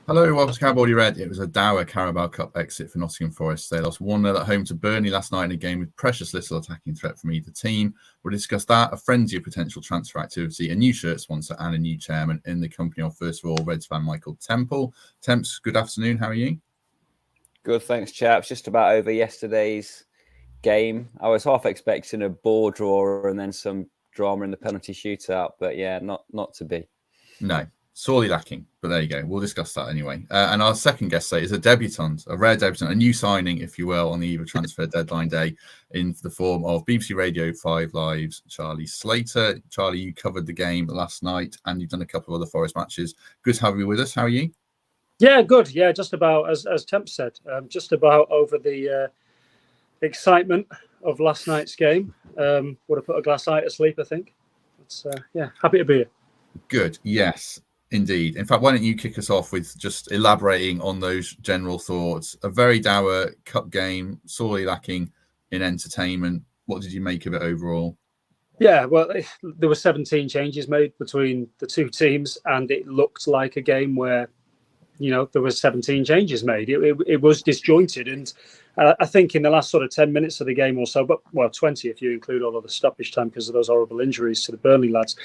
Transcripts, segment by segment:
Hello, welcome to Garibaldi Red. It was a dour Carabao Cup exit for Nottingham Forest. They lost 1-0 at home to Burnley last night in a game with precious little attacking threat from either team. We'll discuss that, a frenzy of potential transfer activity, a new shirt sponsor and a new chairman in the company of, first of all, Reds fan Michael Temple. Temps, good afternoon. How are you? Good, thanks, chaps. Just about over yesterday's game. I was half expecting a ball draw and then some drama in the penalty shootout, but yeah, not to be. No. Sorely lacking, but there you go. We'll discuss that anyway. And our second guest today is a debutant, a rare debutant, a new signing, if you will, on the eve of transfer deadline day in the form of BBC Radio 5 Live's Charlie Slater. Charlie, you covered the game last night and you've done a couple of other Forest matches. Good to have you with us. How are you? Yeah, good. Yeah, just about, as Temp said, just about over the excitement of last night's game. Would have put a glass eye to sleep, I think. It's, yeah, happy to be here. Good. Yes. Indeed. In fact, why don't you kick us off with just elaborating on those general thoughts? A very dour cup game, sorely lacking in entertainment. What did you make of it overall? Yeah, well, there were 17 changes made between the two teams, and it looked like a game where, you know, there were 17 changes made. It was disjointed, and I think in the last sort of 10 minutes of the game or so, but well, 20 if you include all of the stoppage time because of those horrible injuries to the Burnley lads,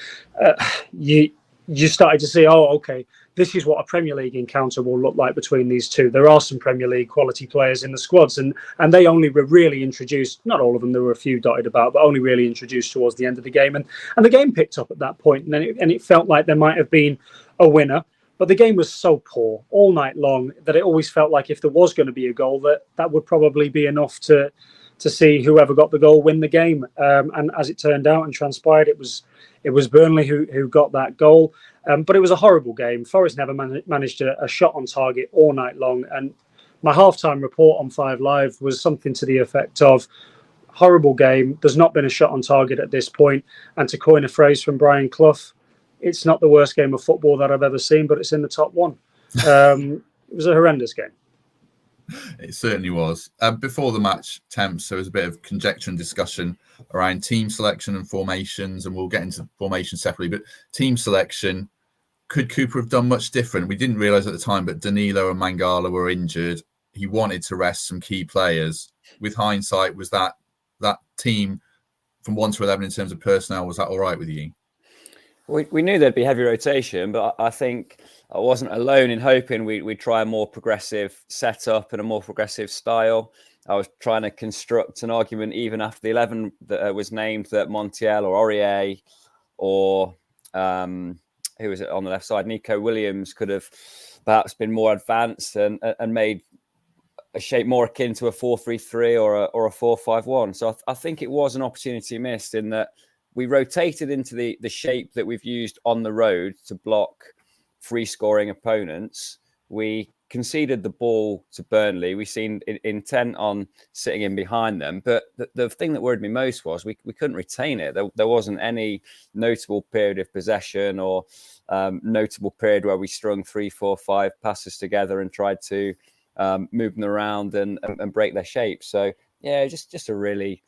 you started to see, oh, okay, this is what a Premier League encounter will look like between these two. There are some Premier League quality players in the squads, and they only were really introduced, not all of them, there were a few dotted about, but only really introduced towards the end of the game. And the game picked up at that point, and it felt like there might have been a winner. But the game was so poor all night long that it always felt like if there was going to be a goal, that would probably be enough to see whoever got the goal win the game. And as it turned out and transpired, it was Burnley who got that goal. But it was a horrible game. Forest never managed a shot on target all night long. And my halftime report on 5 Live was something to the effect of, horrible game. There's not been a shot on target at this point. And to coin a phrase from Brian Clough, it's not the worst game of football that I've ever seen, but it's in the top one. It was a horrendous game. It certainly was. Before the match, Temps, there was a bit of conjecture and discussion around team selection and formations, and we'll get into formation separately. But team selection, could Cooper have done much different? We didn't realise at the time, but Danilo and Mangala were injured. He wanted to rest some key players. With hindsight, was that team from 1 to 11 in terms of personnel, was that all right with you? We knew there'd be heavy rotation, but I think I wasn't alone in hoping we'd try a more progressive setup and a more progressive style. I was trying to construct an argument even after the 11 that was named that Montiel or Aurier or who was it on the left side, Nico Williams, could have perhaps been more advanced and made a shape more akin to a 4-3-3 or a 4-5-1. So I think it was an opportunity missed in that we rotated into the shape that we've used on the road to block free scoring opponents. We conceded the ball to Burnley. We seemed intent on sitting in behind them. But the thing that worried me most was we couldn't retain it. There wasn't any notable period of possession or notable period where we strung 3, 4, 5 passes together and tried to move them around and break their shape. So, yeah, just a really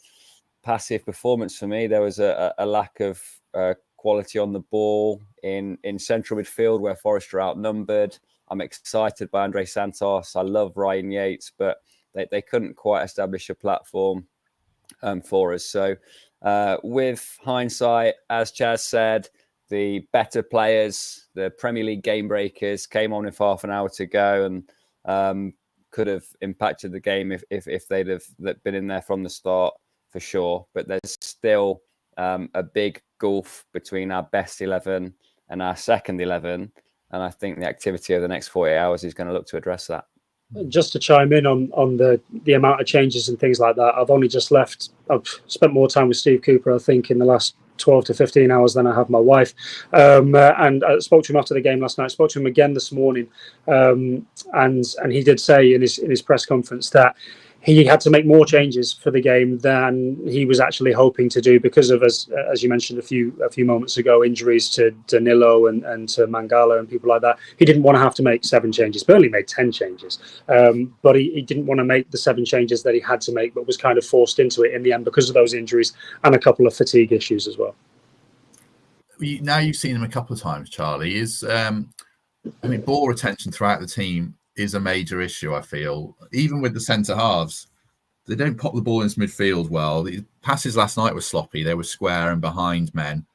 passive performance for me. There was a lack of quality on the ball in central midfield where Forest are outnumbered. I'm excited by Andre Santos. I love Ryan Yates, but they couldn't quite establish a platform for us. So with hindsight, as Chaz said, the better players, the Premier League game breakers, came on with half an hour to go and could have impacted the game if they'd have been in there from the start, for sure. But there's still a big gulf between our best 11 and our second 11. And I think the activity of the next 48 hours is going to look to address that. Just to chime in on the amount of changes and things like that, I've spent more time with Steve Cooper, I think, in the last 12 to 15 hours than I have my wife. And I spoke to him after the game last night. I spoke to him again this morning. And he did say in his press conference that he had to make more changes for the game than he was actually hoping to do because of, as you mentioned a few moments ago, injuries to Danilo and to Mangala and people like that. He didn't want to have to make 7 changes. Burnley made 10 changes, but he didn't want to make the 7 changes that he had to make, but was kind of forced into it in the end because of those injuries and a couple of fatigue issues as well. Now you've seen him a couple of times, Charlie. I mean, ball retention throughout the team is a major issue, I feel. Even with the centre halves, they don't pop the ball into midfield well. The passes last night were sloppy. They were square and behind men.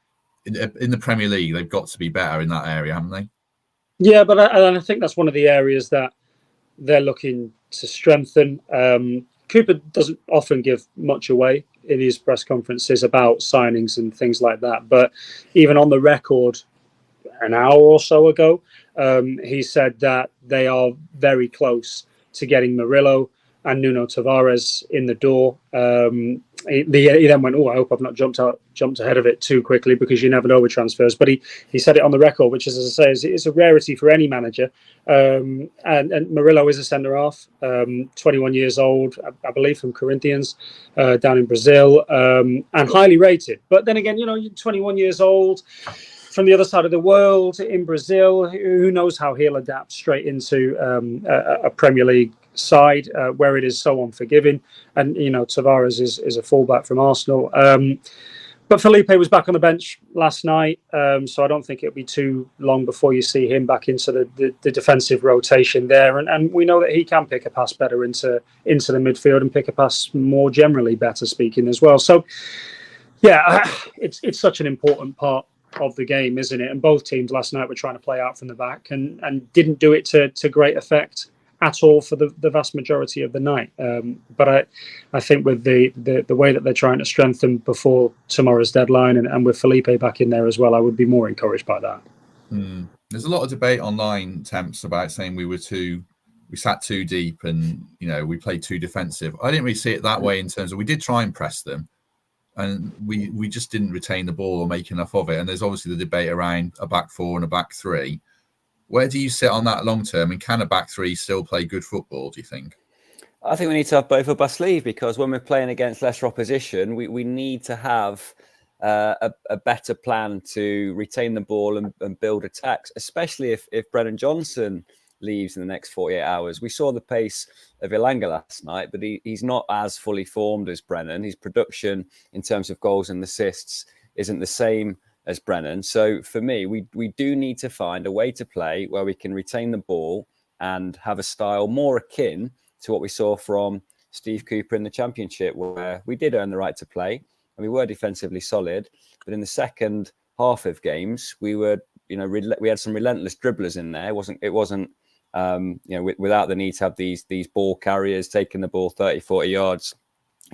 In the Premier League, they've got to be better in that area, haven't they? Yeah, but I think that's one of the areas that they're looking to strengthen. Cooper doesn't often give much away in his press conferences about signings and things like that. But even on the record an hour or so ago, he said that they are very close to getting Murillo and Nuno Tavares in the door. He then went, "Oh, I hope I've not jumped ahead of it too quickly, because you never know with transfers." But he said it on the record, which, as I say, is a rarity for any manager. And Murillo is a centre half, 21 years old, I believe, from Corinthians, down in Brazil, and highly rated. But then again, you're 21 years old, from the other side of the world in Brazil. Who knows how he'll adapt straight into a Premier League side where it is so unforgiving. And Tavares is a fullback from Arsenal. But Felipe was back on the bench last night, so I don't think it'll be too long before you see him back into the defensive rotation there. And we know that he can pick a pass better into the midfield, and pick a pass more generally better, speaking as well. So yeah, it's such an important part of the game, isn't it? And both teams last night were trying to play out from the back and didn't do it to great effect at all for the vast majority of the night. But I think with the way that they're trying to strengthen before tomorrow's deadline, and with Felipe back in there as well, I would be more encouraged by that. There's a lot of debate online, Temps, about saying we sat too deep and we played too defensive. I didn't really see it that way, in terms of we did try and press them, and we just didn't retain the ball or make enough of it. And there's obviously the debate around a back four and a back three. Where do you sit on that long term? And can a back three still play good football, do you think? I think we need to have both up our sleeve, because when we're playing against lesser opposition, we need to have a better plan to retain the ball and build attacks, especially if Brennan Johnson leaves in the next 48 hours. We saw the pace of Elanga last night, but he's not as fully formed as Brennan. His production in terms of goals and assists isn't the same as Brennan. So for me, we do need to find a way to play where we can retain the ball and have a style more akin to what we saw from Steve Cooper in the Championship, where we did earn the right to play and we were defensively solid. But in the second half of games, we were, we had some relentless dribblers in there. It wasn't without the need to have these ball carriers taking the ball 30, 40 yards,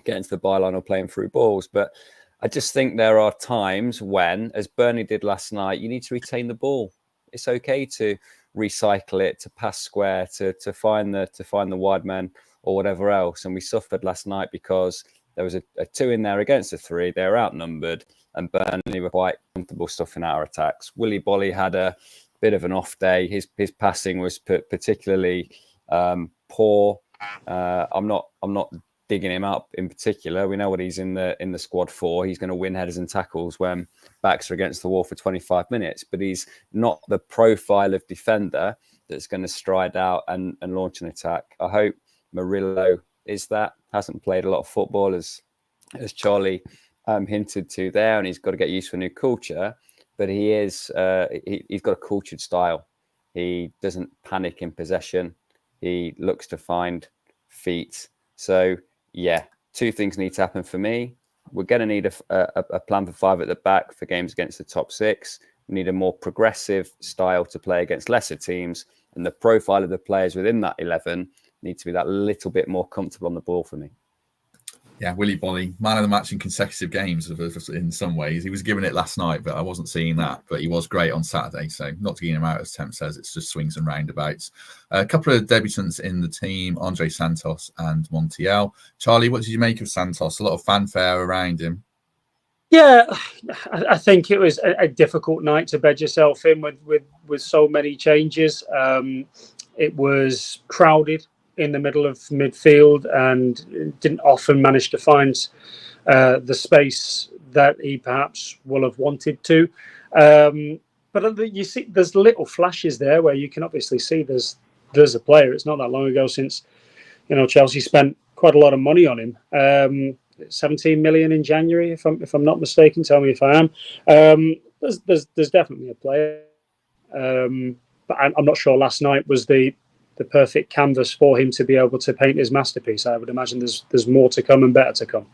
getting to the byline or playing through balls. But I just think there are times when, as Burnley did last night, you need to retain the ball. It's okay to recycle it, to pass square, to find the wide man or whatever else. And we suffered last night because there was a two in there against a three. They were outnumbered, and Burnley were quite comfortable stuffing out our attacks. Willy Bolly had a bit of an off day. His passing was particularly poor. I'm not digging him up in particular. We know what he's in the squad for. He's going to win headers and tackles when backs are against the wall for 25 minutes, but he's not the profile of defender that's going to stride out and launch an attack. I hope Murillo is that. Hasn't played a lot of football, as Charlie hinted to there, and he's got to get used to a new culture. But he's got a cultured style. He doesn't panic in possession. He looks to find feet. So yeah, two things need to happen for me. We're going to need a plan for five at the back for games against the top six. We need a more progressive style to play against lesser teams, and the profile of the players within that 11 need to be that little bit more comfortable on the ball for me. Yeah, Willy Bolly, man of the match in consecutive games in some ways. He was given it last night, but I wasn't seeing that. But he was great on Saturday. So not to get him out, as Temp says, it's just swings and roundabouts. A couple of debutants in the team, Andre Santos and Montiel. Charlie, what did you make of Santos? A lot of fanfare around him. Yeah, I think it was a difficult night to bed yourself in with so many changes. It was crowded in the middle of midfield and didn't often manage to find the space that he perhaps will have wanted to. But you see, there's little flashes there where you can obviously see there's a player. It's not that long ago since Chelsea spent quite a lot of money on him. 17 million in January, if I'm not mistaken. Tell me if I am. There's definitely a player. but I'm not sure last night was the perfect canvas for him to be able to paint his masterpiece. I would imagine there's more to come and better to come.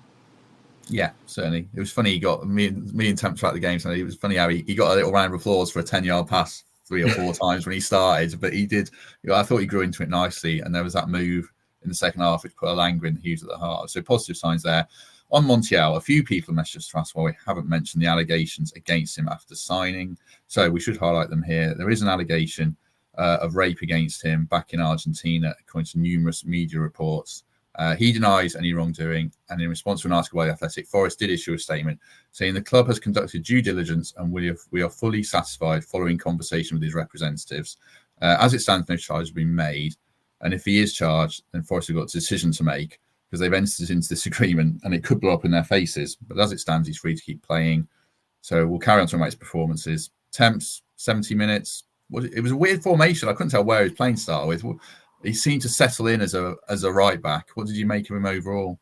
Yeah, certainly. It was funny. He got me and Temp throughout the game. So it was funny how he got a little round of applause for a 10-yard pass 3 or 4 times when he started. But he did. I thought he grew into it nicely. And there was that move in the second half which put Alanga and Hughes at the heart. So positive signs there. On Montiel, a few people messaged us to ask why we haven't mentioned the allegations against him after signing. So we should highlight them here. There is an allegation of rape against him back in Argentina, according to numerous media reports. He denies any wrongdoing, and in response to an article by The Athletic, Forest did issue a statement saying the club has conducted due diligence and we are fully satisfied following conversation with his representatives. As it stands, no charge has been made, and if he is charged, then Forest have got a decision to make because they've entered into this agreement and it could blow up in their faces. But as it stands, he's free to keep playing. So we'll carry on talking about his performances. Temps, 70 minutes. It was a weird formation. I couldn't tell where he was playing to start with. He seemed to settle in as a right back. What did you make of him overall?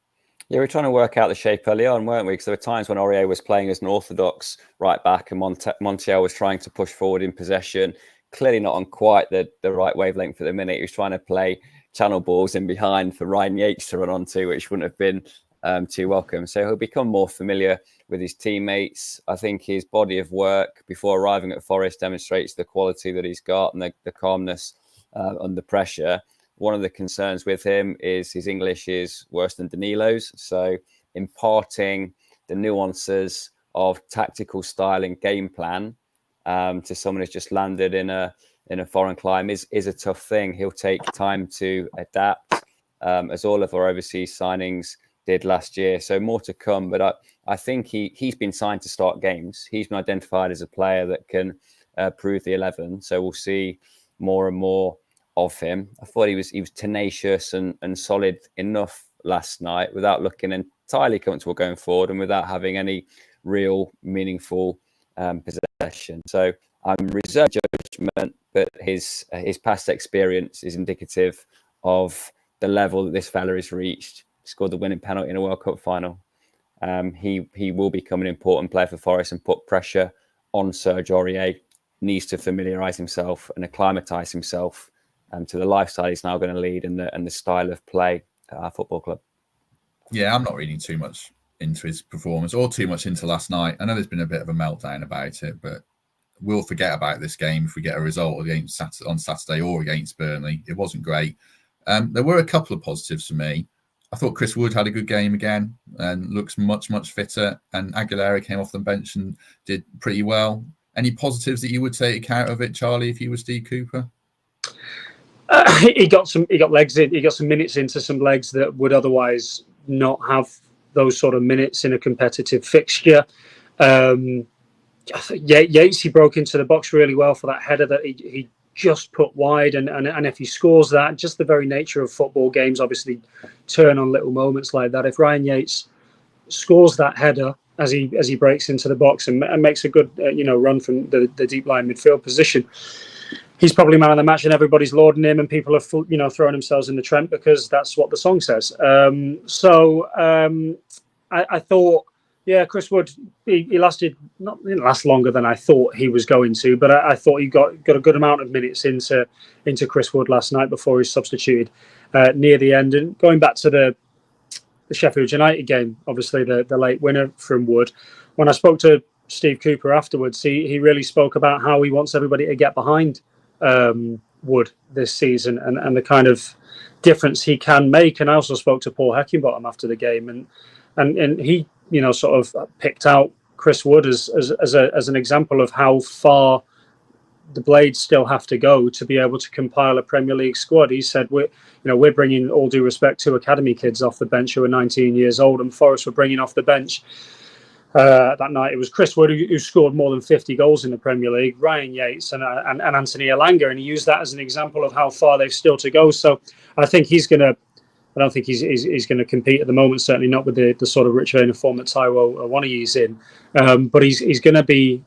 Yeah, we were trying to work out the shape early on, weren't we? Because there were times when Aurier was playing as an orthodox right back and Montiel was trying to push forward in possession. Clearly not on quite the right wavelength at the minute. He was trying to play channel balls in behind for Ryan Yates to run onto, which wouldn't have been too welcome. So he'll become more familiar with his teammates. I think his body of work before arriving at Forest demonstrates the quality that he's got and the calmness under pressure. One of the concerns with him is his English is worse than Danilo's. So imparting the nuances of tactical style and game plan to someone who's just landed in a foreign climate is a tough thing. He'll take time to adapt, as all of our overseas signings did last year. So more to come. But I think he's been signed to start games. He's been identified as a player that can prove the 11. So we'll see more and more of him. I thought he was tenacious and solid enough last night without looking entirely comfortable going forward and without having any real meaningful possession. So I'm reserved judgment, but his past experience is indicative of the level that this fella has reached. He scored the winning penalty in a World Cup final. He will become an important player for Forest and put pressure on Serge Aurier. Needs to familiarise himself and acclimatise himself to the lifestyle he's now going to lead and the style of play at our football club. Yeah, I'm not reading too much into his performance or too much into last night. I know there's been a bit of a meltdown about it, but we'll forget about this game if we get a result on Saturday or against Burnley. It wasn't great. There were a couple of positives for me. I thought Chris Wood had a good game again and looks much, much fitter. And Aguilera came off the bench and did pretty well. Any positives that you would take out of it, Charlie, if you were Steve Cooper? He got legs in. He got some minutes into some legs that would otherwise not have those sort of minutes in a competitive fixture. Yates, he broke into the box really well for that header that he just put wide, and if he scores that, just the very nature of football games obviously turn on little moments like that. If Ryan Yates scores that header as he breaks into the box and makes a good run from the deep line midfield position, he's probably man of the match, and everybody's lauding him, and people are throwing themselves in the Trent because that's what the song says. I thought, yeah, Chris Wood, he didn't last longer than I thought he was going to, but I thought he got a good amount of minutes into Chris Wood last night before he substituted near the end. And going back to the Sheffield United game, obviously the late winner from Wood, when I spoke to Steve Cooper afterwards, he really spoke about how he wants everybody to get behind Wood this season and the kind of difference he can make. And I also spoke to Paul Heckingbottom after the game, and he sort of picked out Chris Wood as an example of how far the Blades still have to go to be able to compile a Premier League squad. He said, we're bringing, all due respect, 2 academy kids off the bench who are 19 years old, and Forest were bringing off the bench that night. It was Chris Wood who scored more than 50 goals in the Premier League, Ryan Yates and Anthony Elanga, and he used that as an example of how far they've still to go. So I think I don't think he's going to compete at the moment, certainly not with the sort of rich vein of form that Taiwo Awoniyi's in. But he's going to be,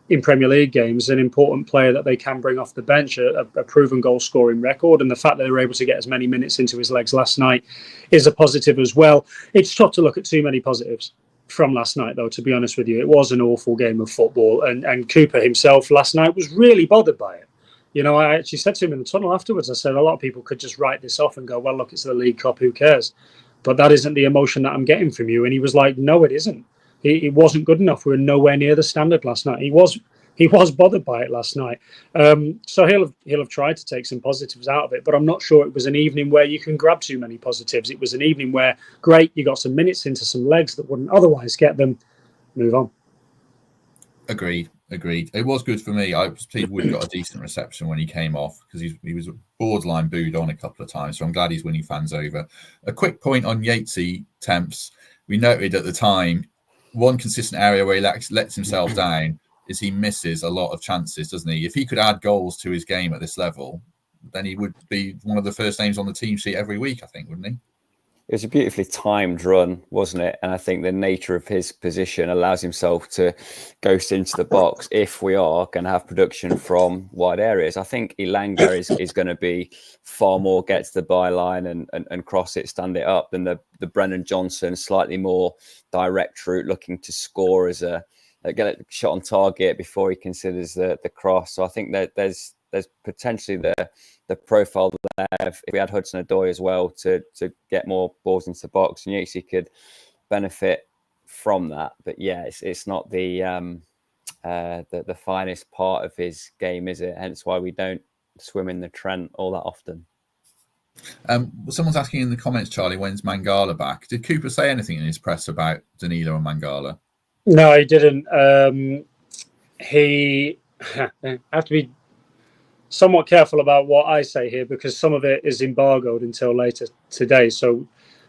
in Premier League games, an important player that they can bring off the bench, a proven goal-scoring record. And the fact that they were able to get as many minutes into his legs last night is a positive as well. It's tough to look at too many positives from last night, though, to be honest with you. It was an awful game of football. And Cooper himself last night was really bothered by it. You know, I actually said to him in the tunnel afterwards, I said, a lot of people could just write this off and go, well, look, it's the League Cup, who cares? But that isn't the emotion that I'm getting from you. And he was like, no, it isn't. It wasn't good enough. We were nowhere near the standard last night. He was bothered by it last night. So he'll have tried to take some positives out of it, but I'm not sure it was an evening where you can grab too many positives. It was an evening where, great, you got some minutes into some legs that wouldn't otherwise get them. Move on. Agreed. It was good for me. I believe Wood got a decent reception when he came off, because he was borderline booed on a couple of times. So I'm glad he's winning fans over. A quick point on Yatesy Temps. We noted at the time, one consistent area where he lets himself down is he misses a lot of chances, doesn't he? If he could add goals to his game at this level, then he would be one of the first names on the team sheet every week, I think, wouldn't he? It was a beautifully timed run, wasn't it? And I think the nature of his position allows himself to ghost into the box if we are going to have production from wide areas. I think Elanga is going to be far more get to the byline and cross it, stand it up, than the Brennan Johnson slightly more direct route, looking to score as get a shot on target before he considers the cross. So I think that there's potentially the profile there. If we had Hudson-Odoi as well to get more balls into the box, and Yatesy could benefit from that. But yeah, it's not the finest part of his game, is it? Hence why we don't swim in the Trent all that often. Someone's asking in the comments, Charlie, when's Mangala back? Did Cooper say anything in his press about Danilo and Mangala? No, he didn't. He I have to be somewhat careful about what I say here, because some of it is embargoed until later today. So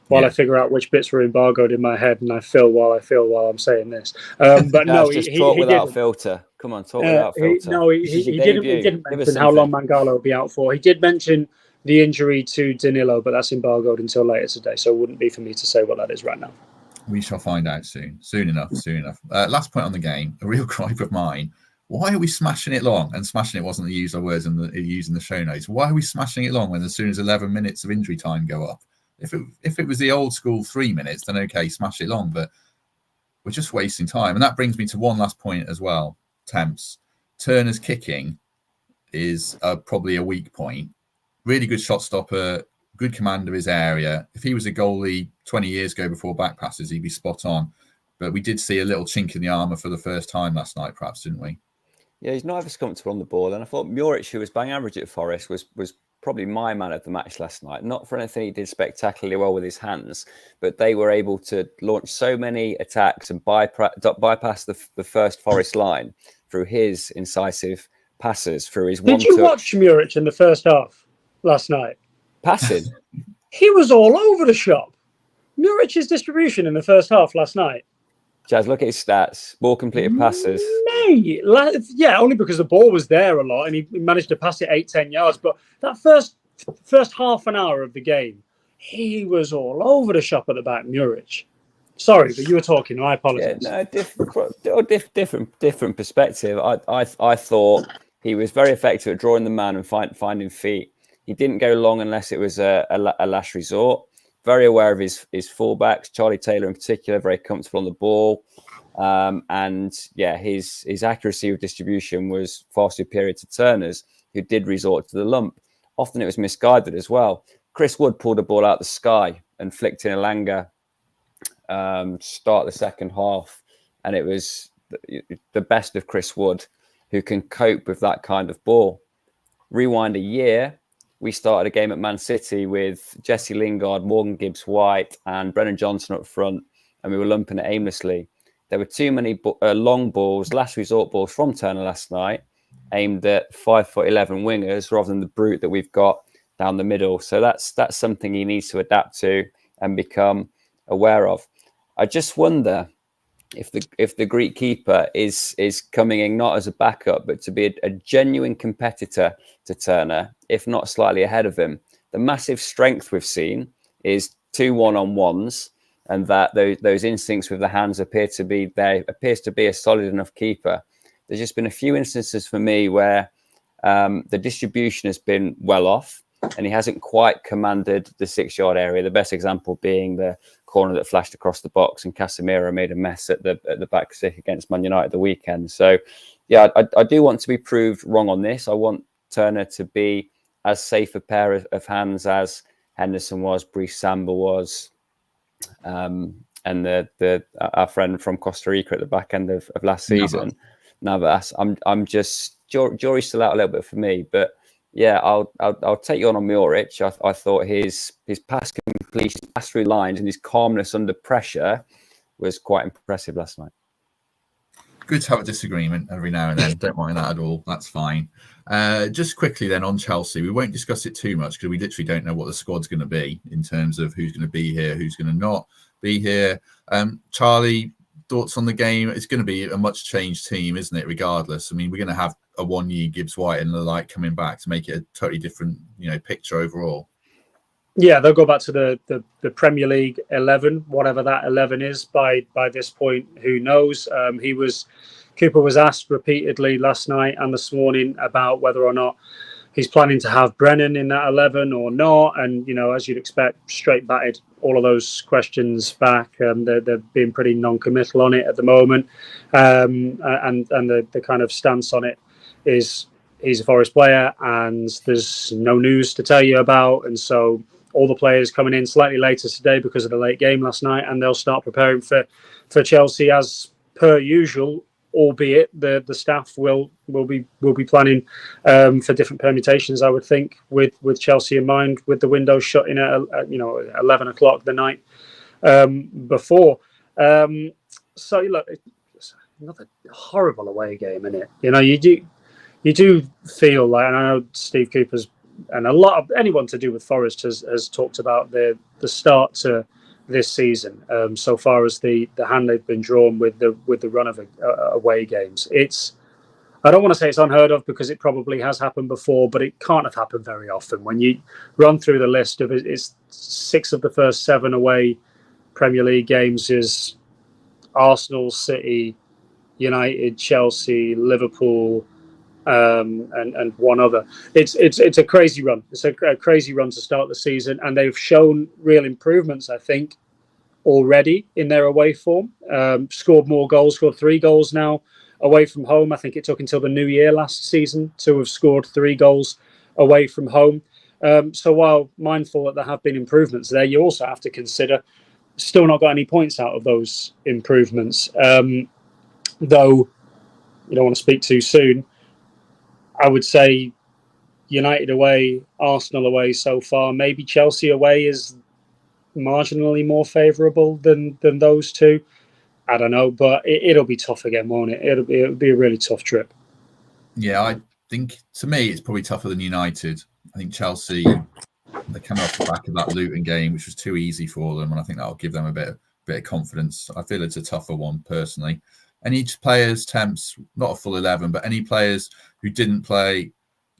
while I figure out which bits were embargoed in my head, and I feel while I'm saying this. But no, just he talk without didn't. Filter. Come on, talk without filter. He didn't mention how long Mangala will be out for. He did mention the injury to Danilo, but that's embargoed until later today. So it wouldn't be for me to say what that is right now. We shall find out soon enough. Last point on the game, a real gripe of mine. Why are we smashing it long? And smashing it wasn't the use of words used in the show notes. Why are we smashing it long when as soon as 11 minutes of injury time go up? If it was the old school 3 minutes, then okay, smash it long. But we're just wasting time. And that brings me to one last point as well. Temps. Turner's kicking is probably a weak point. Really good shot stopper, good command of his area. If he was a goalie 20 years ago before back passes, he'd be spot on. But we did see a little chink in the armour for the first time last night, perhaps, didn't we? Yeah, he's not as comfortable on the ball. And I thought Muric, who was bang average at Forest, was probably my man of the match last night. Not for anything he did spectacularly well with his hands, but they were able to launch so many attacks and bypass the first Forest line through his incisive passes, through his one-touch. Did you watch Muric in the first half last night? Passing. He was all over the shop. Muric's distribution in the first half last night. Jazz, look at his stats. Ball completed passes. Mate, yeah, only because the ball was there a lot and he managed to pass it 8-10 yards. But that first half an hour of the game, he was all over the shop at the back, Muric. Sorry, but you were talking. I apologise. Yeah, no, different perspective. I thought he was very effective at drawing the man and finding feet. He didn't go long unless it was a last resort. Very aware of his fullbacks, Charlie Taylor in particular, very comfortable on the ball. And yeah, his accuracy of distribution was far superior to Turner's, who did resort to the lump. Often it was misguided as well. Chris Wood pulled the ball out of the sky and flicked in Elanga to start the second half. And it was the best of Chris Wood, who can cope with that kind of ball. Rewind a year, we started a game at Man City with Jesse Lingard, Morgan Gibbs-White and Brennan Johnson up front, and we were lumping it aimlessly. There were too many long balls, last resort balls from Turner last night, aimed at 5'11" wingers rather than the brute that we've got down the middle. So that's something he needs to adapt to and become aware of. I just wonder if the Greek keeper is coming in not as a backup, but to be a genuine competitor to Turner, if not slightly ahead of him. The massive strength we've seen is 2 1-on-1s, and that those instincts with the hands appears to be a solid enough keeper. There's just been a few instances for me where the distribution has been well off, and he hasn't quite commanded the 6-yard area. The best example being the corner that flashed across the box, and Casemiro made a mess at the back stick against Man United the weekend. So, yeah, I do want to be proved wrong on this. I want Turner to be as safe a pair of hands as Henderson was, Brice Samba was, and our friend from Costa Rica at the back end of last season, Navas. I'm just jury's still out a little bit for me, but yeah, I'll take you on Muric. I thought his pass completion, pass through lines, and his calmness under pressure was quite impressive last night. Good to have a disagreement every now and then. Don't mind that at all. That's fine. Just quickly then on Chelsea, we won't discuss it too much because we literally don't know what the squad's going to be in terms of who's going to be here, who's going to not be here. Charlie, thoughts on the game? It's going to be a much changed team, isn't it? Regardless, I mean, we're going to have a 1 year Gibbs White and the like coming back to make it a totally different, picture overall. Yeah, they'll go back to the Premier League 11, whatever that 11 is by this point. Who knows? Cooper was asked repeatedly last night and this morning about whether or not he's planning to have Brennan in that 11 or not. And, as you'd expect, straight batted all of those questions back. They're being pretty non-committal on it at the moment. And the kind of stance on it is he's a Forest player and there's no news to tell you about. And so all the players coming in slightly later today because of the late game last night, and they'll start preparing for Chelsea as per usual, albeit the staff will be planning for different permutations, I would think, with Chelsea in mind, with the window shutting at 11 o'clock the night before. So look, it's another horrible away game, isn't it? You do feel like, and I know Steve Cooper's and a lot of anyone to do with Forest has talked about the start to this season so far as the hand they've been drawn with the run of away games. I don't want to say it's unheard of because it probably has happened before, but it can't have happened very often. When you run through the list of it's 6 of the first 7 away Premier League games is Arsenal, City, United, Chelsea, Liverpool, and one other. It's a crazy run. It's a crazy run to start the season, and they've shown real improvements, I think, already in their away form. Scored 3 goals now away from home. I think it took until the new year last season to have scored 3 goals away from home. So while mindful that there have been improvements there, you also have to consider still not got any points out of those improvements. Though you don't want to speak too soon, I would say United away, Arsenal away so far. Maybe Chelsea away is marginally more favourable than those two. I don't know, but it'll be tough again, won't it? It'll be a really tough trip. Yeah, I think to me it's probably tougher than United. I think Chelsea, they come off the back of that Luton game, which was too easy for them, and I think that'll give them a bit of confidence. I feel it's a tougher one personally. Any players, temps, not a full 11, but any players who didn't play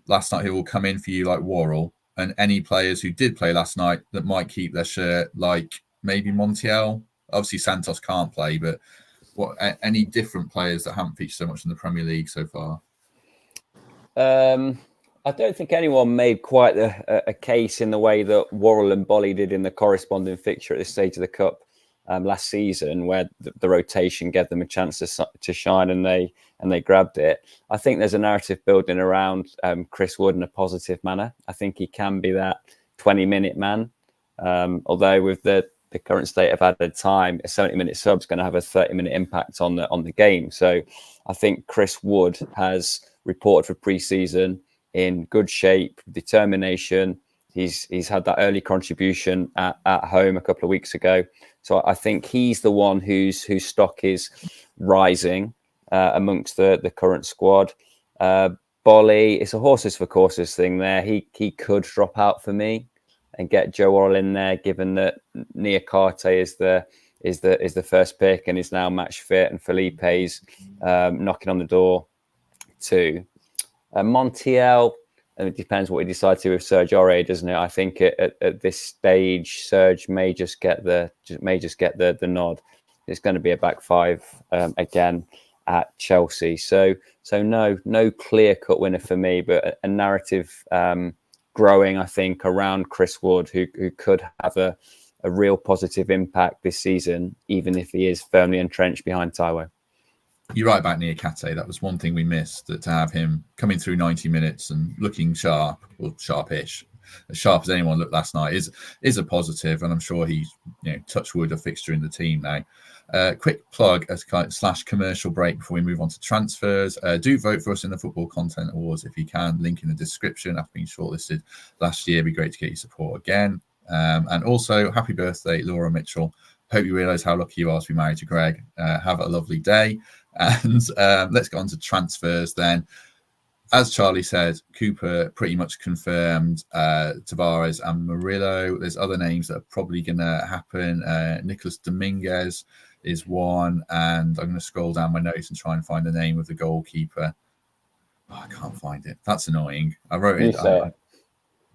last night who will come in for you like Worrell, and any players who did play last night that might keep their shirt, like maybe Montiel. Obviously Santos can't play, but any different players that haven't featured so much in the Premier League so far? I don't think anyone made quite a case in the way that Worrell and Bolly did in the corresponding fixture at this stage of the Cup last season, where the rotation gave them a chance to shine and they grabbed it. I think there's a narrative building around Chris Wood in a positive manner. I think he can be that 20-minute man, although with the current state of added time, a 70-minute sub is going to have a 30-minute impact on the game. So I think Chris Wood has reported for pre-season in good shape, determination. He's had that early contribution at home a couple of weeks ago. So I think he's the one whose stock is rising amongst the current squad. Bolly, it's a horses for courses thing there. He could drop out for me and get Joe Worrell in there, given that Niakate is the first pick and is now match fit, and Felipe's knocking on the door too. Montiel, and it depends what we decide to with Serge Aurier, doesn't it? I think at this stage, Serge may just get the nod. It's going to be a back five again at Chelsea. So no clear cut winner for me, but a narrative growing, I think, around Chris Wood, who could have a real positive impact this season, even if he is firmly entrenched behind Taiwo. You're right about Niakate. That was one thing we missed, that to have him coming through 90 minutes and looking sharp, or sharpish, as sharp as anyone looked last night, is a positive, and I'm sure he's, touch wood, a fixture in the team now. Quick plug as / commercial break before we move on to transfers. Do vote for us in the Football Content Awards if you can. Link in the description. After being shortlisted last year, it'd be great to get your support again. And also, happy birthday, Laura Mitchell. Hope you realise how lucky you are to be married to Greg. Have a lovely day. And let's get on to transfers then. As Charlie said, Cooper pretty much confirmed Tavares and Murillo. There's other names that are probably going to happen. Nicolas Dominguez is one. And I'm going to scroll down my notes and try and find the name of the goalkeeper. Oh, I can't find it. That's annoying. I wrote it.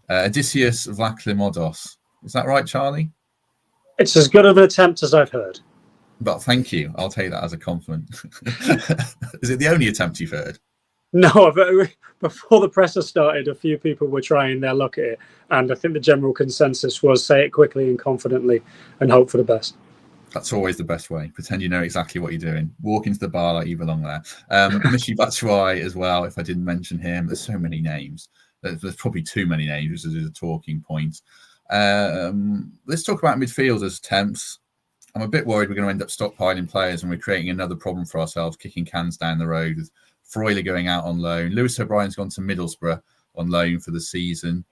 Odysseus Vlachimodos. Is that right, Charlie? It's as good of an attempt as I've heard. But thank you. I'll take that as a compliment. Is it the only attempt you've heard? No, before the presser started, a few people were trying their luck at it. And I think the general consensus was say it quickly and confidently and hope for the best. That's always the best way. Pretend you know exactly what you're doing. Walk into the bar like you belong there. Michy Batshuayi as well, if I didn't mention him. There's so many names. There's probably too many names, which is a talking point. Let's talk about midfielders, Temps. I'm a bit worried we're going to end up stockpiling players and we're creating another problem for ourselves, kicking cans down the road with Freuler going out on loan. Lewis O'Brien's gone to Middlesbrough on loan for the season.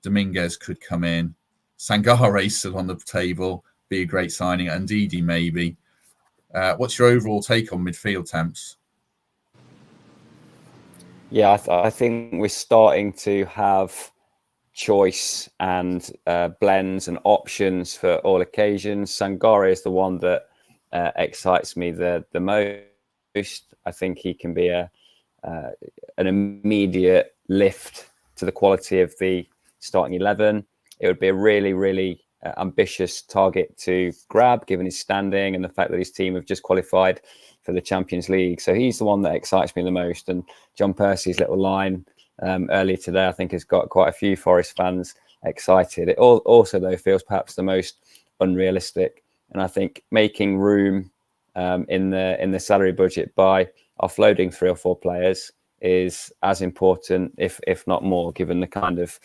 Dominguez could come in. Sangare's still on the table, be a great signing. And Ndidi maybe. What's your overall take on midfield, Temps? Yeah, I think we're starting to have choice and blends and options for all occasions. Sangare is the one that excites me the most. I think he can be an immediate lift to the quality of the starting 11. It would be a really, really ambitious target to grab, given his standing and the fact that his team have just qualified for the Champions League. So he's the one that excites me the most. And John Percy's little line earlier today, I think, has got quite a few Forest fans excited. It also, though, feels perhaps the most unrealistic. And I think making room in the salary budget by offloading 3 or 4 players is as important, if not more, given the kind of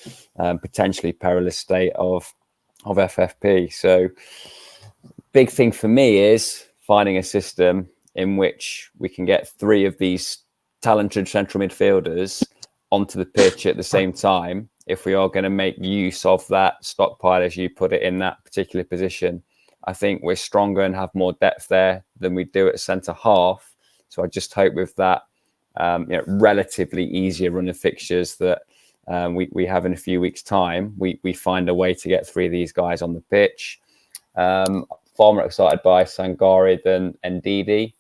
potentially perilous state of FFP. So big thing for me is finding a system in which we can get 3 of these talented central midfielders onto the pitch at the same time, if we are going to make use of that stockpile, as you put it, in that particular position. I think we're stronger and have more depth there than we do at centre half. So I just hope with that relatively easier run of fixtures that we have in a few weeks' time, we find a way to get 3 of these guys on the pitch. Far more excited by Sangare than Ndidi.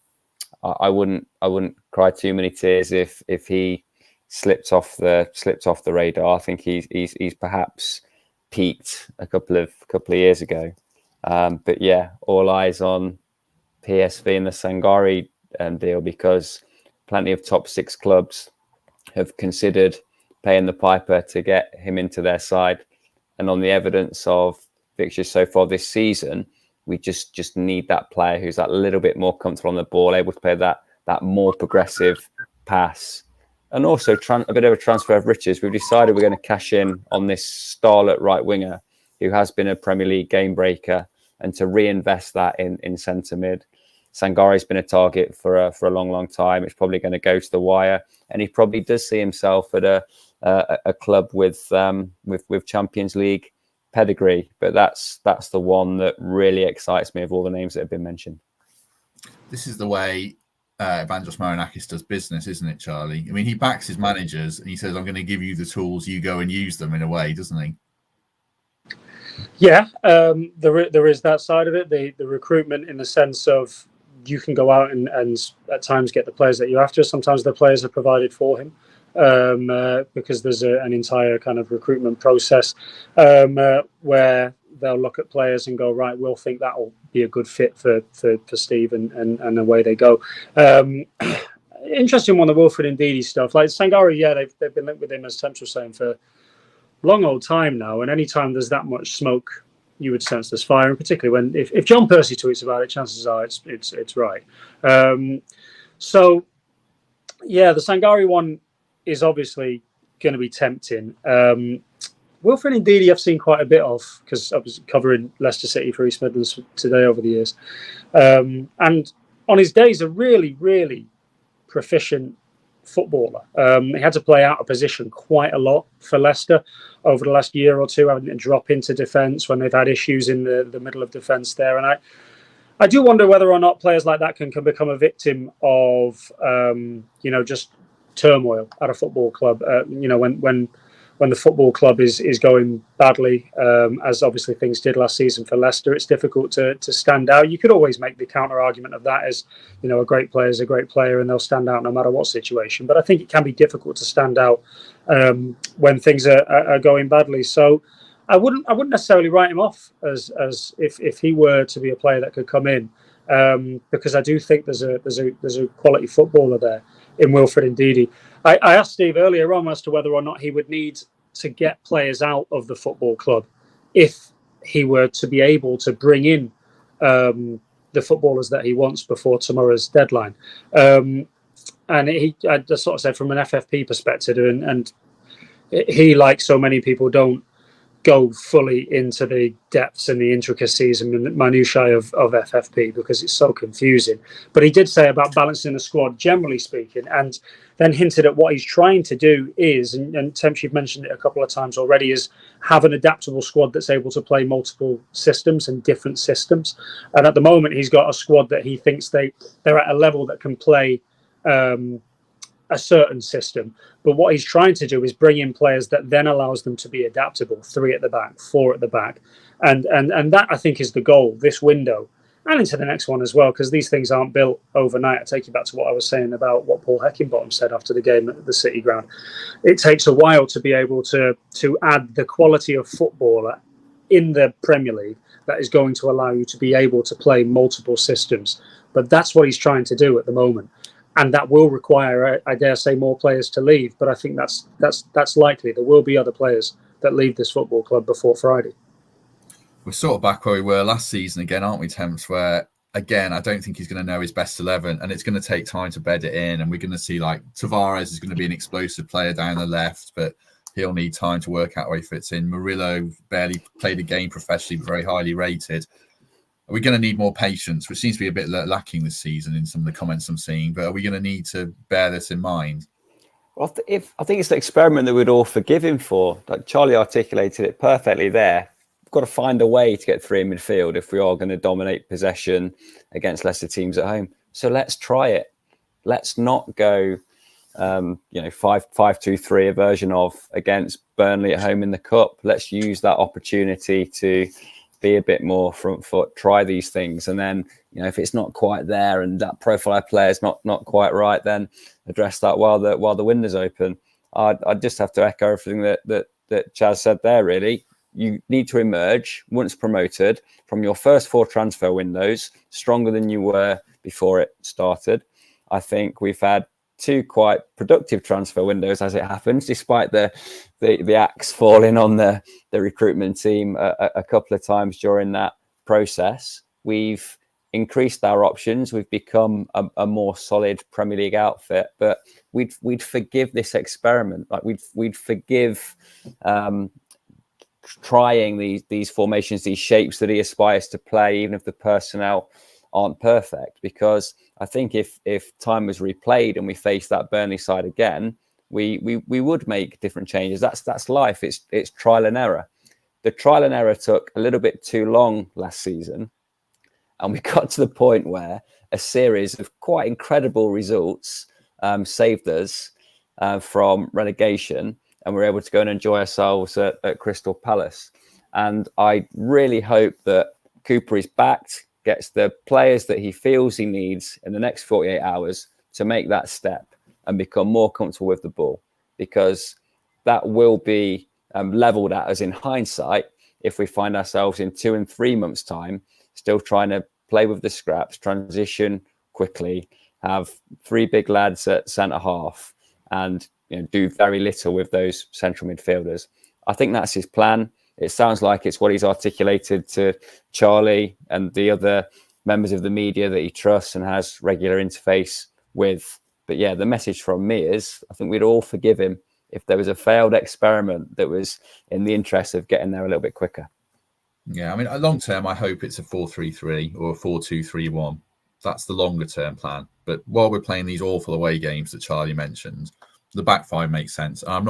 I wouldn't cry too many tears if he slipped off the radar. I think he's perhaps peaked a couple of years ago. But yeah, all eyes on PSV and the Sangare deal, because plenty of top 6 clubs have considered paying the piper to get him into their side. And on the evidence of fixtures so far this season, we just need that player who's that little bit more comfortable on the ball, able to play that more progressive pass. And also a bit of a transfer of riches. We've decided we're going to cash in on this starlet right winger who has been a Premier League game breaker, and to reinvest that in centre mid. Sangare's been a target for a long time. It's probably going to go to the wire, and he probably does see himself at a club with Champions League pedigree. But that's the one that really excites me of all the names that have been mentioned. This is the way Evangelos Marinakis does business, isn't it, Charlie? I mean, he backs his managers and he says, I'm going to give you the tools, you go and use them, in a way, doesn't he? Yeah, there is that side of it, the recruitment, in the sense of you can go out and at times get the players that you're after. Sometimes the players are provided for him because there's an entire kind of recruitment process where they'll look at players and go, right, we'll think that will be a good fit for Steve, and away they go. Interesting one, the Wilfred Ndidi stuff. Like Sangare, yeah, they've been linked with him, as Temps was saying, for a long old time now. And anytime there's that much smoke, you would sense there's fire. And particularly when if John Percy tweets about it, chances are it's right. So, yeah, the Sangari one is obviously going to be tempting. Wilfred Ndidi I've seen quite a bit of because I was covering Leicester City for East Midlands today over the years. And on his day, he's a really, really proficient footballer. He had to play out of position quite a lot for Leicester over the last year or two, having to drop into defence when they've had issues in the middle of defence there. And I do wonder whether or not players like that can become a victim of, just turmoil at a football club. When the football club is going badly, as obviously things did last season for Leicester, it's difficult to stand out. You could always make the counter argument of that as, a great player is a great player and they'll stand out no matter what situation. But I think it can be difficult to stand out when things are going badly. So I wouldn't necessarily write him off as if he were to be a player that could come in, because I do think there's a quality footballer there in Wilfred Ndidi. I asked Steve earlier on as to whether or not he would need to get players out of the football club if he were to be able to bring in the footballers that he wants before tomorrow's deadline. And I just sort of said from an FFP perspective, and he, like so many people, don't go fully into the depths and the intricacies and the minutiae of FFP because it's so confusing. But he did say about balancing the squad, generally speaking, and then hinted at what he's trying to do is, and Temps, you've mentioned it a couple of times already, is have an adaptable squad that's able to play multiple systems and different systems. And at the moment, he's got a squad that he thinks they're at a level that can play a certain system. But what he's trying to do is bring in players that then allows them to be adaptable, 3 at the back, 4 at the back. And that, I think, is the goal this window and into the next one as well, because these things aren't built overnight. I take you back to what I was saying about what Paul Heckingbottom said after the game at the City Ground. It takes a while to be able to add the quality of footballer in the Premier League that is going to allow you to be able to play multiple systems. But that's what he's trying to do at the moment. And that will require, I dare say, more players to leave. But I think that's likely. There will be other players that leave this football club before Friday. We're sort of back where we were last season again, aren't we, Temps? Where, again, I don't think he's going to know his best 11, and it's going to take time to bed it in. And we're going to see, like, Tavares is going to be an explosive player down the left, but he'll need time to work out where he fits in. Murillo barely played a game professionally, but very highly rated. Are we going to need more patience, which seems to be a bit lacking this season in some of the comments I'm seeing, but are we going to need to bear this in mind? Well, I think it's the experiment that we'd all forgive him for. Like Charlie articulated it perfectly there. We've got to find a way to get 3 in midfield if we are going to dominate possession against Leicester teams at home. So let's try it. Let's not go 5-2-3, a version of against Burnley at home in the Cup. Let's use that opportunity to be a bit more front foot, try these things. And then, if it's not quite there and that profile of player is not quite right, then address that while the window's open. I'd just have to echo everything that Chaz said there, really. You need to emerge, once promoted, from your first 4 transfer windows, stronger than you were before it started. I think we've had 2 quite productive transfer windows as it happens, despite the axe falling on the recruitment team a couple of times during that process. We've increased our options. We've become a more solid Premier League outfit, but we'd forgive this experiment. Like we'd forgive trying these formations, these shapes that he aspires to play, even if the personnel aren't perfect, because I think if time was replayed and we face that Burnley side again, we would make different changes. That's life. It's trial and error. The trial and error took a little bit too long last season, and we got to the point where a series of quite incredible results saved us from relegation, and we're able to go and enjoy ourselves at Crystal Palace. And I really hope that Cooper is backed, gets the players that he feels he needs in the next 48 hours to make that step and become more comfortable with the ball, because that will be levelled at us in hindsight if we find ourselves in 2 and 3 months' time still trying to play with the scraps, transition quickly, have 3 big lads at centre-half and do very little with those central midfielders. I think that's his plan. It sounds like it's what he's articulated to Charlie and the other members of the media that he trusts and has regular interface with. But yeah, the message from me is I think we'd all forgive him if there was a failed experiment that was in the interest of getting there a little bit quicker. Yeah, I mean, long term, I hope it's a 4-3-3 or a 4-2-3-1. That's the longer term plan. But while we're playing these awful away games that Charlie mentioned, the back five makes sense. And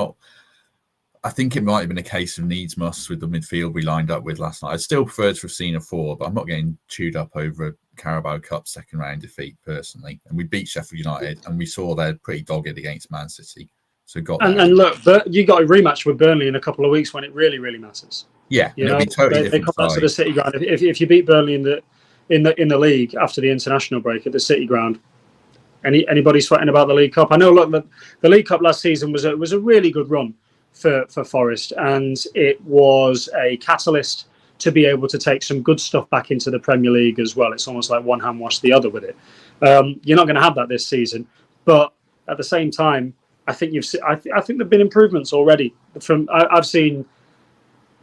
I think it might have been a case of needs musts with the midfield we lined up with last night. I'd still prefer to have seen a 4, but I'm not getting chewed up over a Carabao Cup second round defeat personally. And we beat Sheffield United, and we saw they're pretty dogged against Man City. So and look, you got a rematch with Burnley in a couple of weeks when it really, really matters. Yeah, you know, be totally they come back to the City ground. If you beat Burnley in the league after the international break at the City ground, anybody sweating about the League Cup? I know. Look, the League Cup last season was a really good run for Forest, and it was a catalyst to be able to take some good stuff back into the Premier League as well. It's almost like one hand washed the other with it. You're not going to have that this season, but at the same time, I think I think there've been improvements already. I've seen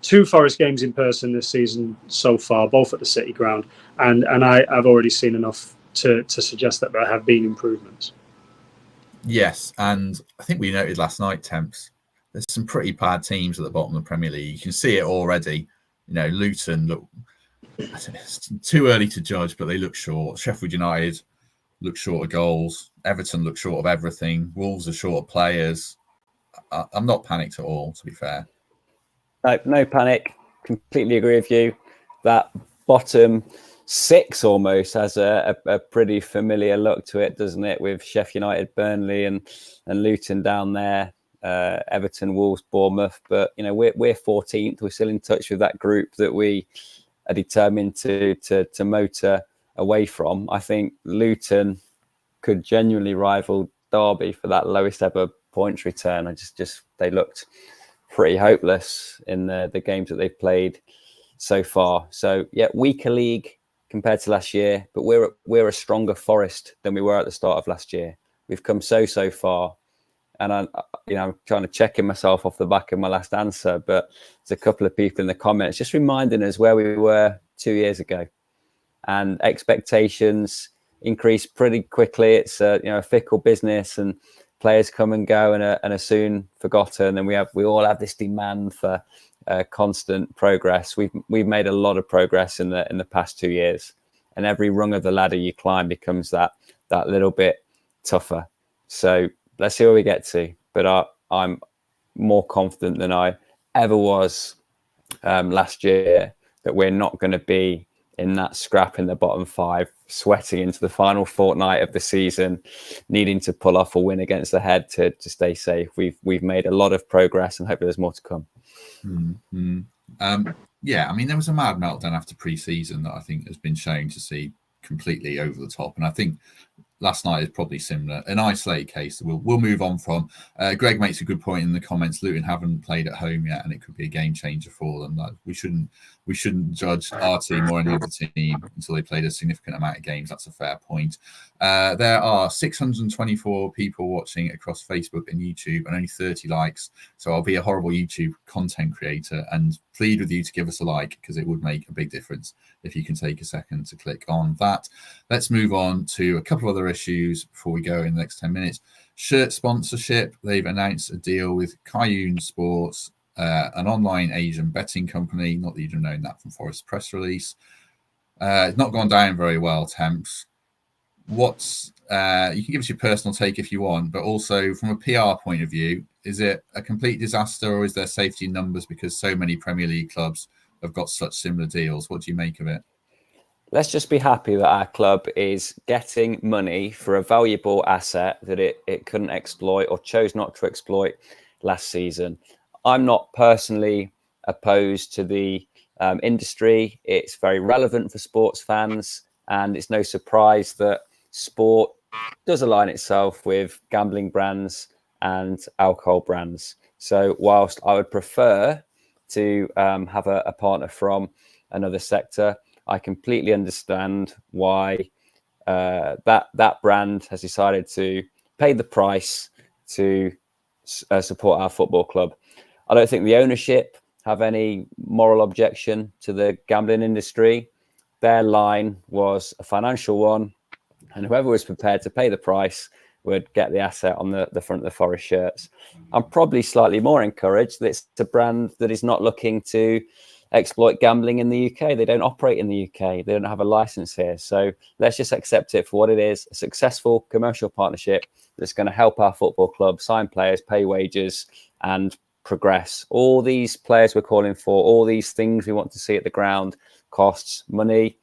2 Forest games in person this season so far, both at the City ground, and I've already seen enough to suggest that there have been improvements. Yes, and I think we noted last night, Temps, there's some pretty bad teams at the bottom of the Premier League. You can see it already. You know, Luton look, it's too early to judge, but they look short. Sheffield United look short of goals. Everton look short of everything. Wolves are short of players. I'm not panicked at all, to be fair. No panic. Completely agree with you. That bottom 6 almost has a pretty familiar look to it, doesn't it? With Sheffield United, Burnley, and Luton down there, Everton, Wolves, Bournemouth. But you know, we're 14th. We're still in touch with that group that we are determined to motor away from. I think Luton could genuinely rival Derby for that lowest ever points return. They looked pretty hopeless in the games that they've played so far. So yeah, weaker league compared to last year, but we're a stronger Forest than we were at the start of last year. We've come so far, and I'm trying to check in myself off the back of my last answer, but there's a couple of people in the comments just reminding us where we were 2 years ago, and expectations increase pretty quickly. It's a fickle business, and players come and go and are soon forgotten. And we all have this demand for constant progress. We've made a lot of progress in the past 2 years, and every rung of the ladder you climb becomes that little bit tougher. So let's see where we get to. But I'm more confident than I ever was last year that we're not going to be in that scrap in the bottom 5, sweating into the final fortnight of the season, needing to pull off a win against the Head to stay safe. We've made a lot of progress, and hopefully there's more to come. Yeah, I mean, there was a mad meltdown after pre-season that I think has been shown to see completely over the top, and I think last night is probably similar, an isolated case that we'll move on from. Greg makes a good point in the comments. Luton haven't played at home yet, and it could be a game changer for them. Like, we shouldn't judge our team or any other team until they played a significant amount of games. That's a fair point. There are 624 people watching across Facebook and YouTube, and only 30 likes. So I'll be a horrible YouTube content creator and plead with you to give us a like, because it would make a big difference if you can take a second to click on that. Let's move on to a couple of other issues before we go in the next 10 minutes. Shirt sponsorship. They've announced a deal with Kayun Sports, an online Asian betting company. Not that you'd have known that from Forest's press release. It's not gone down very well, Temps. You can give us your personal take if you want, but also from a PR point of view, is it a complete disaster, or is there safety in numbers because so many Premier League clubs have got such similar deals? What do you make of it? Let's just be happy that our club is getting money for a valuable asset that it couldn't exploit or chose not to exploit last season. I'm not personally opposed to the industry. It's very relevant for sports fans, and it's no surprise that sport does align itself with gambling brands and alcohol brands. So whilst I would prefer to have a partner from another sector, I completely understand why that brand has decided to pay the price to support our football club. I don't think the ownership have any moral objection to the gambling industry. Their line was a financial one, and whoever was prepared to pay the price would get the asset on the front of the Forest shirts. I'm probably slightly more encouraged that it's a brand that is not looking to exploit gambling in the UK. They don't operate in the UK. They don't have a license here. So let's just accept it for what it is, a successful commercial partnership that's going to help our football club sign players, pay wages, and progress. All these players we're calling for, all these things we want to see at the ground, costs money.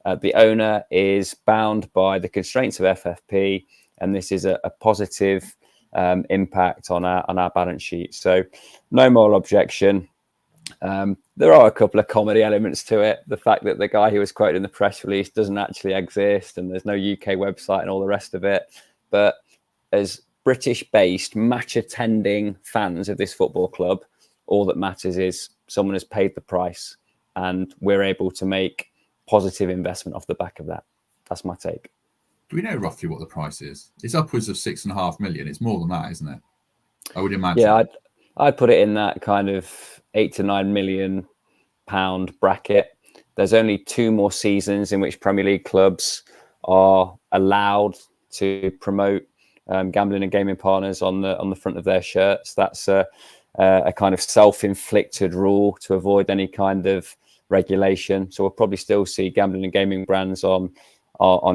The owner is bound by the constraints of FFP, and this is a positive impact on our balance sheet. So no moral objection. There are a couple of comedy elements to it. The fact that the guy who was quoted in the press release doesn't actually exist, and there's no UK website and all the rest of it. But as British-based, match-attending fans of this football club, all that matters is someone has paid the price, and we're able to make positive investment off the back of that. That's my take. Do we know roughly what the price is? It's upwards of 6.5 million. It's more than that, isn't it? I would imagine. Yeah, I'd put it in that kind of £8 to £9 million bracket. There's only 2 more seasons in which Premier League clubs are allowed to promote gambling and gaming partners on the front of their shirts. That's a kind of self-inflicted rule to avoid any kind of regulation. So we'll probably still see gambling and gaming brands on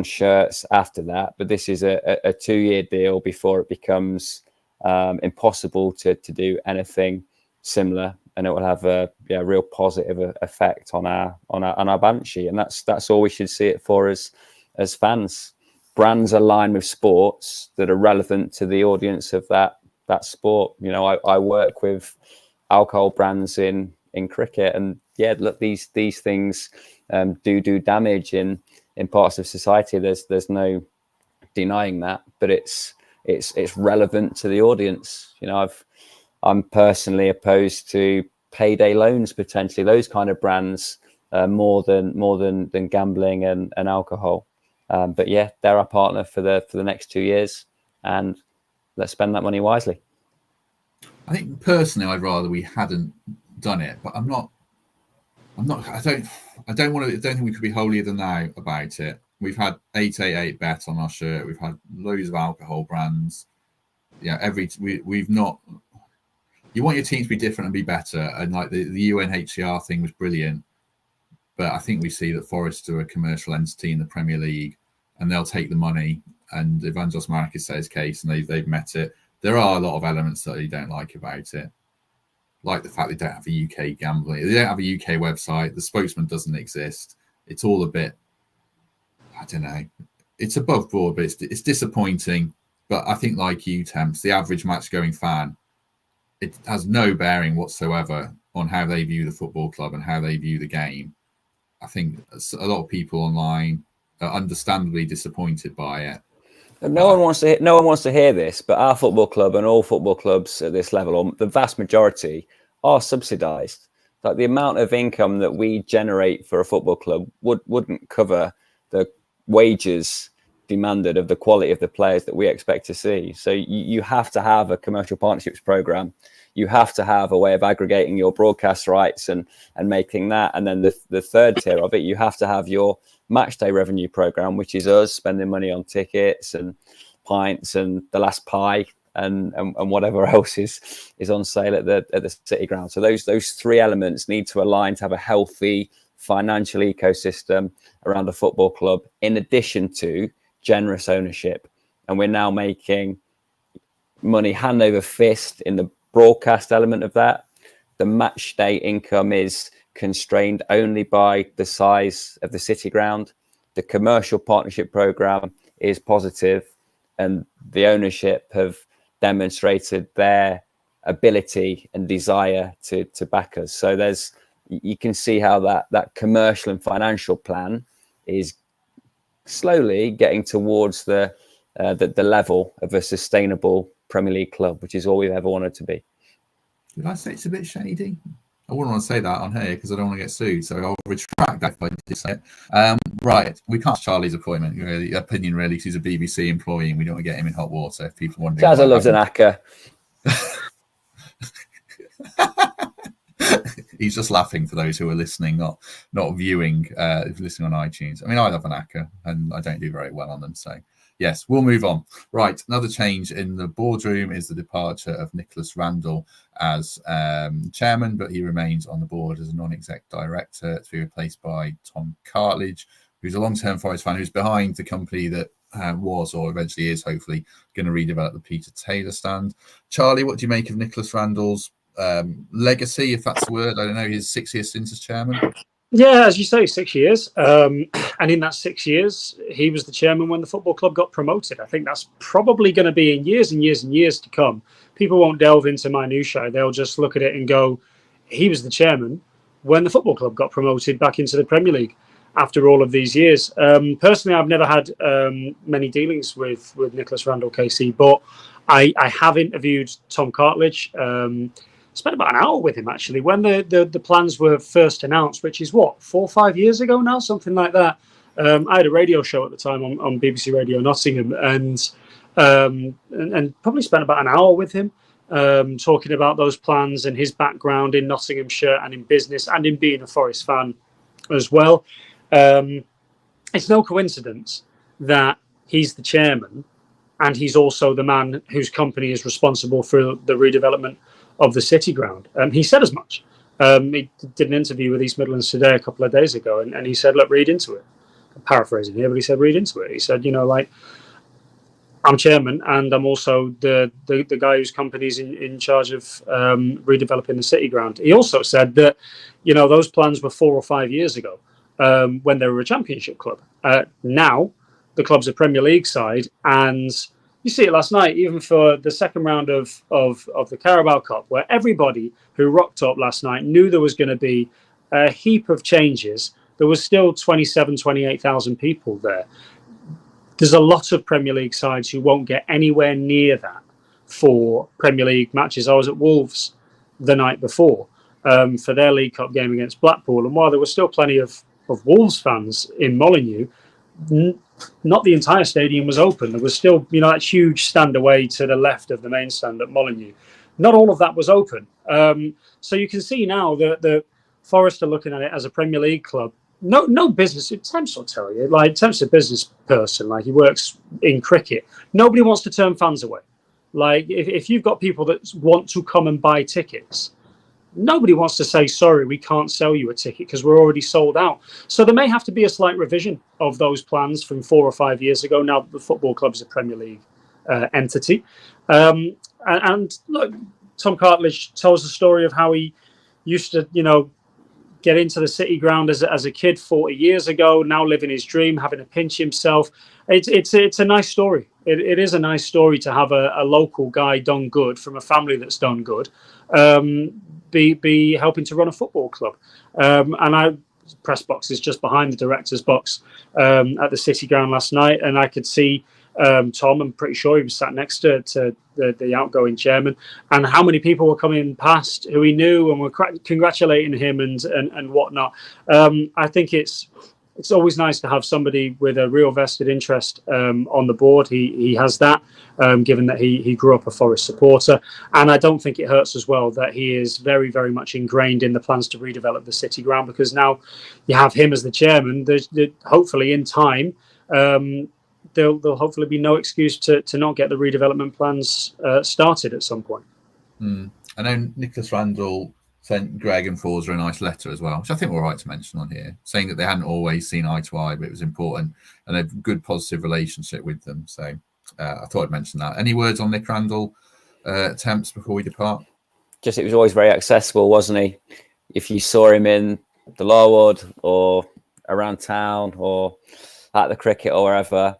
shirts after that. But this is a 2-year deal before it becomes impossible to do anything similar, and it will have a real positive effect on our balance sheet. And that's all we should see it for as fans. Brands align with sports that are relevant to the audience of that sport. You know, I work with alcohol brands in cricket, and look, these things do damage in parts of society. There's no denying that, but it's relevant to the audience. You know, I'm personally opposed to payday loans, potentially those kind of brands, more than gambling and alcohol. But yeah, they're our partner for the next 2 years, and let's spend that money wisely. I think personally, I'd rather we hadn't done it, but I don't think we could be holier than thou about it. We've had 888 bet on our shirt. We've had loads of alcohol brands. Yeah, we've not. You want your team to be different and be better, and like the UNHCR thing was brilliant. But I think we see that Forest are a commercial entity in the Premier League, and they'll take the money. And Evangelos Marakis said his case, and they've met it. There are a lot of elements that you don't like about it, like the fact they don't have a UK gambling. They don't have a UK website. The spokesman doesn't exist. It's all a bit, I don't know. It's above board, but it's disappointing. But I think, like you, Temps, the average match-going fan, it has no bearing whatsoever on how they view the football club and how they view the game. I think a lot of people online are understandably disappointed by it. No one wants to hear this, but our football club and all football clubs at this level, or the vast majority, are subsidised. Like the amount of income that we generate for a football club wouldn't cover the wages demanded of the quality of the players that we expect to see. So you have to have a commercial partnerships program. You have to have a way of aggregating your broadcast rights and making that. And then the third tier of it, you have to have your match day revenue program, which is us spending money on tickets and pints and the last pie and whatever else is on sale at the City Ground. So those 3 elements need to align to have a healthy financial ecosystem around a football club, in addition to generous ownership. And we're now making money hand over fist in the broadcast element of that. The match day income is constrained only by the size of the City Ground. The commercial partnership program is positive, and the ownership have demonstrated their ability and desire to back us. So you can see how that commercial and financial plan is slowly getting towards the level of a sustainable Premier League club, which is all we've ever wanted to be. Did I say it's a bit shady? I wouldn't want to say that on here because I don't want to get sued, so I'll retract that if I did say it. Right, we can't Charlie's opinion really, because he's a BBC employee and we don't want to get him in hot water if people want to. Jazza loves an acca. He's just laughing for those who are listening, not viewing, listening on iTunes. I mean, I love an ACCA and I don't do very well on them. So, yes, we'll move on. Right, another change in the boardroom is the departure of Nicholas Randall as chairman, but he remains on the board as a non-exec director to be replaced by Tom Cartledge, who's a long-term Forest fan, who's behind the company that was, or eventually is, hopefully going to redevelop the Peter Taylor stand. Charlie, what do you make of Nicholas Randall's legacy, if that's the word? I don't know, his 6 year stint as chairman. Yeah, as you say, 6 years. And in that 6 years, he was the chairman when the football club got promoted. I think that's probably going to be in years and years and years to come. People won't delve into minutiae. They'll just look at it and go, he was the chairman when the football club got promoted back into the Premier League after all of these years. Personally, I've never had many dealings with Nicholas Randall, KC, but I have interviewed Tom Cartledge. Spent about an hour with him, actually, when the plans were first announced, which is, 4 or 5 years ago now, something like that. I had a radio show at the time on BBC Radio Nottingham, and probably spent about an hour with him, talking about those plans and his background in Nottinghamshire and in business and in being a Forest fan as well. It's no coincidence that he's the chairman and he's also the man whose company is responsible for the redevelopment of the City Ground. He said as much. He did an interview with East Midlands Today a couple of days ago, and he said, look, read into it. I'm paraphrasing here, but he said, read into it. He said, I'm chairman and I'm also the guy whose company's in charge of redeveloping the City Ground. He also said that, those plans were 4 or 5 years ago when they were a championship club. Now, the club's a Premier League side, and you see it last night, even for the second round of the Carabao Cup, where everybody who rocked up last night knew there was going to be a heap of changes. There was still 28,000 people there. There's a lot of Premier League sides who won't get anywhere near that for Premier League matches. I was at Wolves the night before for their League Cup game against Blackpool, and while there were still plenty of Wolves fans in Molineux, not the entire stadium was open. There was still, that huge stand away to the left of the main stand at Molineux. Not all of that was open. So you can see now that the Forest are looking at it as a Premier League club. No business. Temps will tell you. Temp's a business person. He works in cricket. Nobody wants to turn fans away. If you've got people that want to come and buy tickets, nobody wants to say, sorry, we can't sell you a ticket because we're already sold out. So there may have to be a slight revision of those plans from 4 or 5 years ago. Now the football club's a Premier League entity. And look, Tom Cartledge tells the story of how he used to, get into the City Ground as a kid 40 years ago, now living his dream, having to pinch himself. It's a nice story. It is a nice story to have a local guy done good from a family that's done good. Be helping to run a football club. Press box is just behind the director's box at the City Ground last night, and I could see Tom. I'm pretty sure he was sat next to the outgoing chairman, and how many people were coming past who he knew and were congratulating him and whatnot. I think it's always nice to have somebody with a real vested interest on the board. He has that, given that he grew up a Forest supporter. And I don't think it hurts as well that he is very, very much ingrained in the plans to redevelop the City Ground, because now you have him as the chairman. Hopefully in time, there'll hopefully be no excuse to not get the redevelopment plans started at some point. I know Nicholas Randall sent Greg and Forza a nice letter as well, which I think we're right to mention on here, saying that they hadn't always seen eye to eye, but it was important and a good positive relationship with them. So I thought I'd mention that. Any words on Nick Randall attempts before we depart? Just, it was always very accessible, wasn't he? If you saw him in the Larwood or around town or at the cricket or wherever,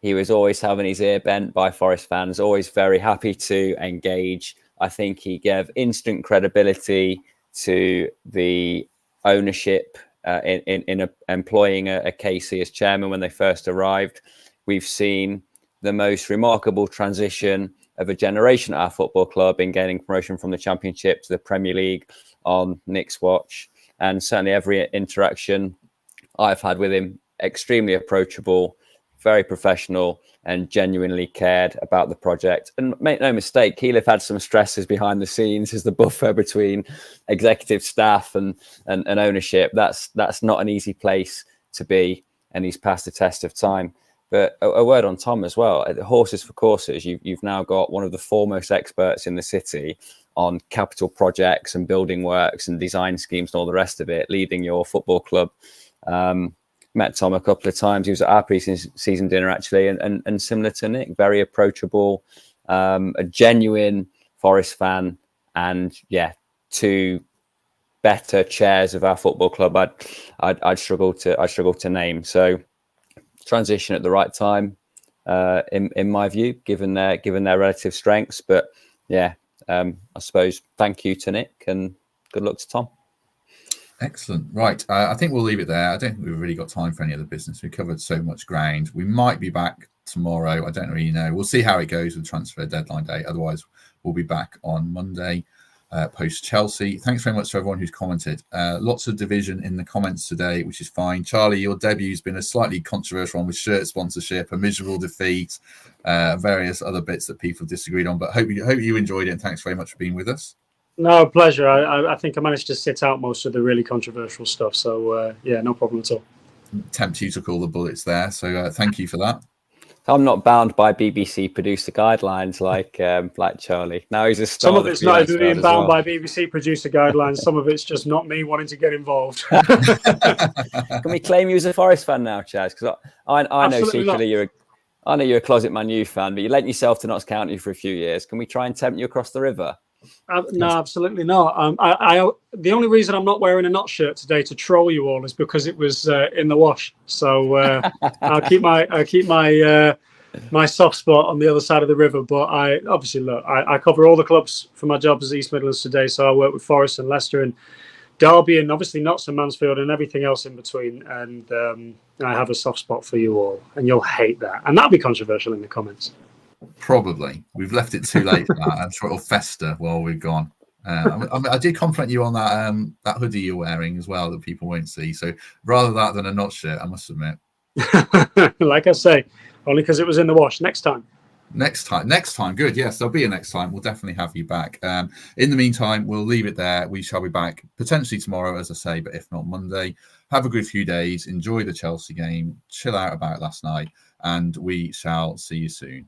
he was always having his ear bent by Forest fans, always very happy to engage. I think he gave instant credibility to the ownership in employing a KC as chairman when they first arrived. We've seen the most remarkable transition of a generation at our football club in gaining promotion from the Championship to the Premier League on Nick's watch. And certainly every interaction I've had with him, extremely approachable, very professional and genuinely cared about the project. And make no mistake, he'll have had some stresses behind the scenes as the buffer between executive staff and ownership. That's not an easy place to be, and he's passed the test of time. But a word on Tom as well. At Horses for Courses, you've now got one of the foremost experts in the city on capital projects and building works and design schemes and all the rest of it, leading your football club. Met Tom a couple of times. He was at our pre-season dinner, actually, and similar to Nick, very approachable, a genuine Forest fan, and yeah, two better chairs of our football club I'd struggle to name. So transition at the right time, in my view, given their relative strengths. But yeah, I suppose thank you to Nick and good luck to Tom. Excellent. Right. I think we'll leave it there. I don't think we've really got time for any other business. We've covered so much ground. We might be back tomorrow. I don't really know. We'll see how it goes with transfer deadline day. Otherwise, we'll be back on Monday, post Chelsea. Thanks very much to everyone who's commented. Lots of division in the comments today, which is fine. Charlie, your debut's been a slightly controversial one with shirt sponsorship, a miserable defeat, various other bits that people disagreed on. But hope you enjoyed it, and thanks very much for being with us. No, pleasure. I think I managed to sit out most of the really controversial stuff. So, yeah, no problem at all. Tempt you to call the bullets there. So thank you for that. I'm not bound by BBC producer guidelines like Charlie. Now he's a star. Some of it's not even being bound by BBC producer guidelines. Some of it's just not me wanting to get involved. Can we claim you as a Forest fan now, Chaz? Because I know secretly you're a closet Man U fan, but you lent yourself to Notts County for a few years. Can we try and tempt you across the river? No, absolutely not. The only reason I'm not wearing a Notts shirt today to troll you all is because it was in the wash. So I'll keep my soft spot on the other side of the river. But I cover all the clubs for my job as East Midlands today. So I work with Forest and Leicester and Derby and obviously Notts and Mansfield and everything else in between. And I have a soft spot for you all, and you'll hate that. And that'll be controversial in the comments. Probably. We've left it too late for that. I'm sure it'll fester while we've gone. I did compliment you on that hoodie you're wearing as well that people won't see. So rather that than a Notts shirt, I must admit. Like I say, only because it was in the wash. Next time. Good. Yes, there'll be a next time. We'll definitely have you back. In the meantime, we'll leave it there. We shall be back potentially tomorrow, as I say, but if not Monday. Have a good few days. Enjoy the Chelsea game. Chill out about last night. And we shall see you soon.